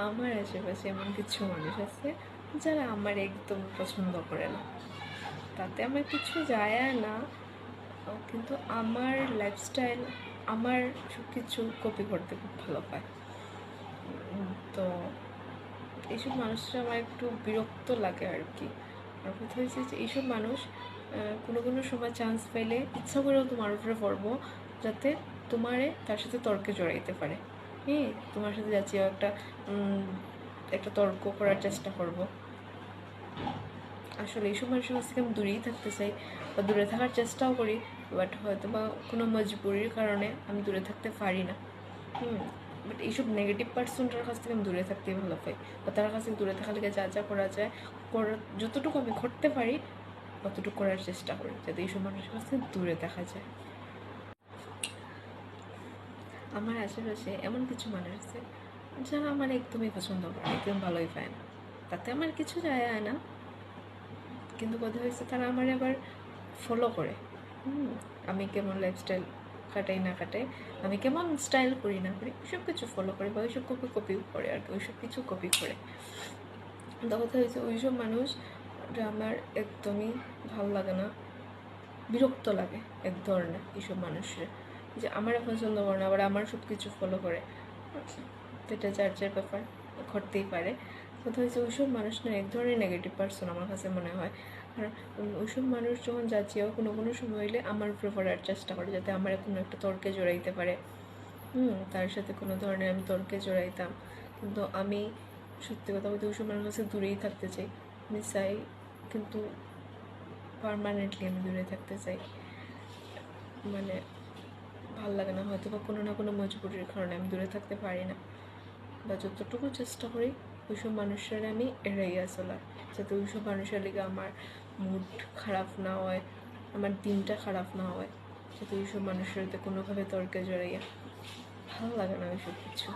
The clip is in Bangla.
আমার আশেপাশে এমন কিছু মানুষ আছে যারা আমার একদম পছন্দ করে না, তাতে আমার কিছু যায় আর না, কিন্তু আমার লাইফস্টাইল, আমার সব কিছু কপি করতে খুব ভালো পায়। তো এইসব মানুষরা আমার একটু বিরক্ত লাগে আর কি। আর কথা হয়েছে যে এইসব মানুষ কোনো কোনো সময় চান্স পাইলে ইচ্ছা করেও তোমার উপরে পড়বো, যাতে তোমারে তার সাথে তর্কে জড়াইতে পারে। হ্যাঁ, তোমার সাথে যাচ্ছিও একটা তর্ক করার চেষ্টা করব। আসলে এইসব মানুষের কাছ থেকে আমি দূরেই থাকতে চাই, বা দূরে থাকার চেষ্টাও করি, বাট হয়তো বা কোনো মজবুরির কারণে আমি দূরে থাকতে পারি না। বাট এইসব নেগেটিভ পার্সনটার কাছ থেকে আমি দূরে থাকতেই ভালো পাই, বা তার কাছ থেকে দূরে থাকা লেগে যা যা করা যায়, যতটুকু আমি করতে পারি ততটুকু করার চেষ্টা করি, যাতে এইসব মানুষের কাছ থেকে দূরে দেখা যায়। আমার আশেপাশে এমন কিছু মানুষ আছে যারা আমার একদমই পছন্দ করে, একদম ভালোই পায় না, তাতে আমার কিছু যায় না, কিন্তু কথা হয়েছে তারা আমার আবার ফলো করে। আমি কেমন লাইফস্টাইল কাটাই না কাটাই, আমি কেমন স্টাইল করি না করি, ওইসব কিছু ফলো করে, বা ওইসব কপিও করে আর কি, ওইসব কিছু কপি করে। তো কথা হয়েছে ওইসব মানুষ আমার একদমই ভালো লাগে না, বিরক্ত লাগে এক ধরনের এইসব মানুষের, যে আমার পছন্দ করে না আবার আমার সব কিছু ফলো করে। তো এটা যার যার ব্যাপার, ঘটতেই পারে। কথা হয়েছে ওইসব মানুষ না এক ধরনের নেগেটিভ পার্সন আমার কাছে মনে হয়। আর ওইসব মানুষ যখন যাচ্ছেও কোনো কোনো সময় হইলে আমার উপরে পড়ার চেষ্টা করে, যাতে আমার কোনো একটা তর্কে জড়াইতে পারে। তার সাথে কোনো ধরনের আমি তর্কে জড়াইতাম, কিন্তু আমি সত্যি কথা বলতে ওইসব মানুষের কাছে দূরেই থাকতে চাই। আমি চাই, কিন্তু পারমানেন্টলি আমি দূরে থাকতে চাই। মানে ভাল লাগে না, হয়তো বা কোনো না কোনো মজবুরির কারণে আমি দূরে থাকতে পারি না, বা যতটুকু চেষ্টা করি ওইসব মানুষের আমি এড়াইয়া চলার, যাতে ওইসব মানুষের লিগে আমার মুড খারাপ না হয়, আমার দিনটা খারাপ না হয়, যাতে ওইসব মানুষের কোনোভাবে তর্কে জড়াইয়া ভালো লাগে না ওইসব কিছু।